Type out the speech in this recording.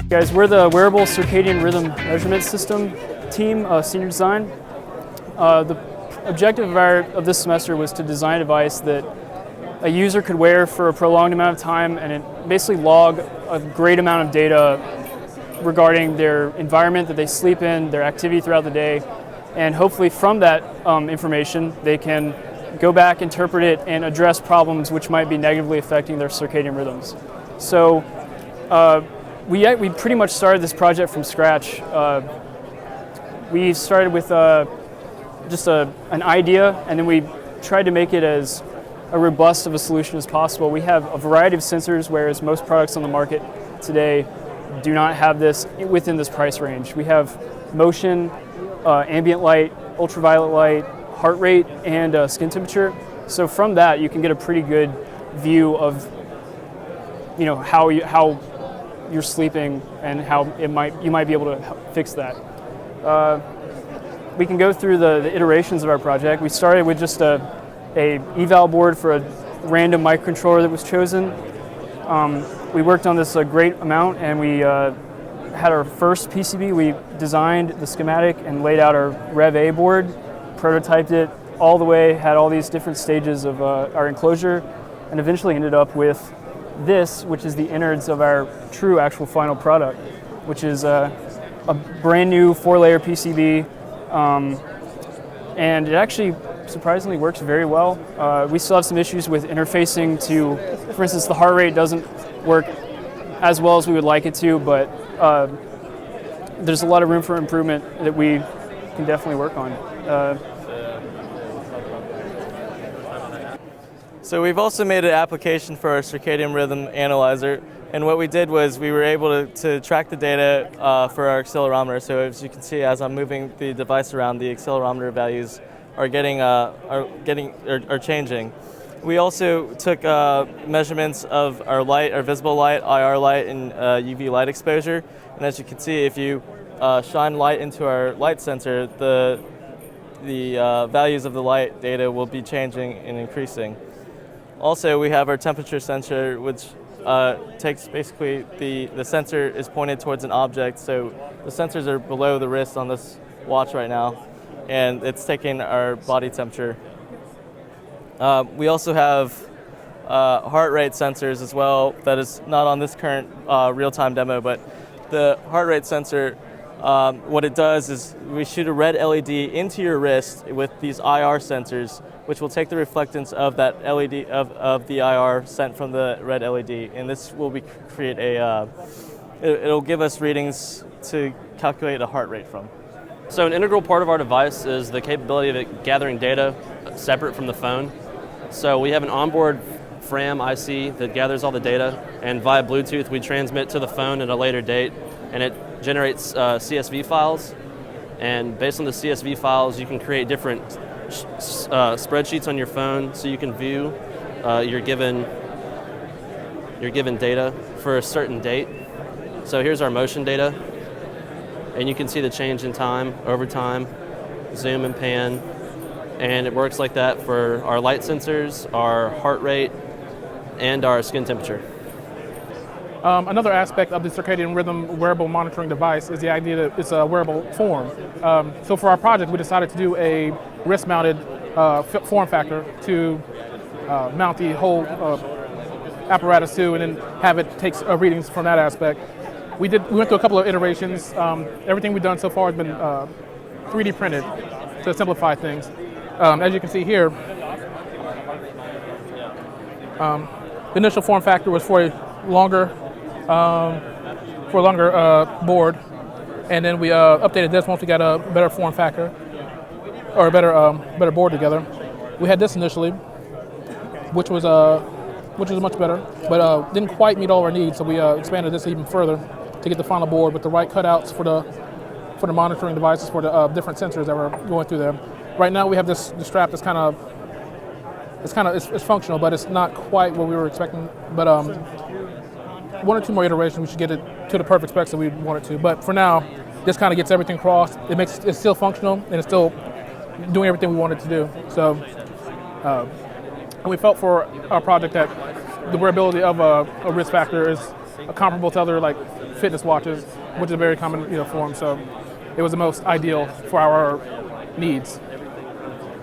Guys, we're the Wearable Circadian Rhythm Measurement System team, senior design. The objective of this semester was to design a device that a user could wear for a prolonged amount of time and it basically log a great amount of data regarding their environment that they sleep in, their activity throughout the day, and hopefully from that information they can go back, interpret it, and address problems which might be negatively affecting their circadian rhythms. So we pretty much started this project from scratch. We started with just an idea, and then we tried to make it as a robust of a solution as possible. We have a variety of sensors, whereas most products on the market today do not have this within this price range. We have motion, ambient light, ultraviolet light, heart rate, and skin temperature. So from that, you can get a pretty good view of, how you're sleeping and how you might be able to fix that. We can go through the iterations of our project. We started with just a eval board for a random microcontroller that was chosen. We worked on this a great amount, and we had our first PCB. We designed the schematic and laid out our Rev A board, prototyped it all the way, had all these different stages of our enclosure, and eventually ended up with this, which is the innards of our true actual final product, which is a brand new 4-layer PCB, and it actually surprisingly works very well. We still have some issues with interfacing to, for instance, the heart rate doesn't work as well as we would like it to, but there's a lot of room for improvement that we can definitely work on. So we've also made an application for our circadian rhythm analyzer, and what we did was we were able to track the data for our accelerometer. So as you can see, as I'm moving the device around, the accelerometer values are changing. We also took measurements of our light, our visible light, IR light, and UV light exposure. And as you can see, if you shine light into our light sensor, the values of the light data will be changing and increasing. Also, we have our temperature sensor, which takes basically the sensor is pointed towards an object, so the sensors are below the wrist on this watch right now, and it's taking our body temperature. We also have heart rate sensors as well. That is not on this current real-time demo, but the heart rate sensor, what it does is we shoot a red LED into your wrist with these IR sensors, which will take the reflectance of that LED of the IR sent from the red LED, and this will create it'll give us readings to calculate a heart rate from. So an integral part of our device is the capability of it gathering data separate from the phone. So we have an onboard FRAM IC that gathers all the data, and via Bluetooth we transmit to the phone at a later date, and it generates CSV files. And based on the CSV files, you can create different spreadsheets on your phone, so you can view your given data for a certain date. So here's our motion data, and you can see the change in time over time, zoom and pan, and it works like that for our light sensors, our heart rate, and our skin temperature. Another aspect of the circadian rhythm wearable monitoring device is the idea that it's a wearable form. So for our project, we decided to do a wrist-mounted form factor to mount the whole apparatus to, and then have it take readings from that aspect. We went through a couple of iterations. Everything we've done so far has been 3D printed to simplify things. As you can see here, the initial form factor was for a longer board, and then we updated this once we got a better form factor, or a better board together. We had this initially, which was much better, but didn't quite meet all our needs, so we expanded this even further to get the final board with the right cutouts for the monitoring devices for the different sensors that were going through there. Right now we have the strap that's it's functional, but it's not quite what we were expecting. But one or two more iterations, we should get it to the perfect specs that we want it to. But for now, this kind of gets everything crossed. It's still functional, and it's still doing everything we want it to do. So, and we felt for our project that the wearability of a wrist factor is comparable to other like fitness watches, which is a very common form. So it was the most ideal for our needs.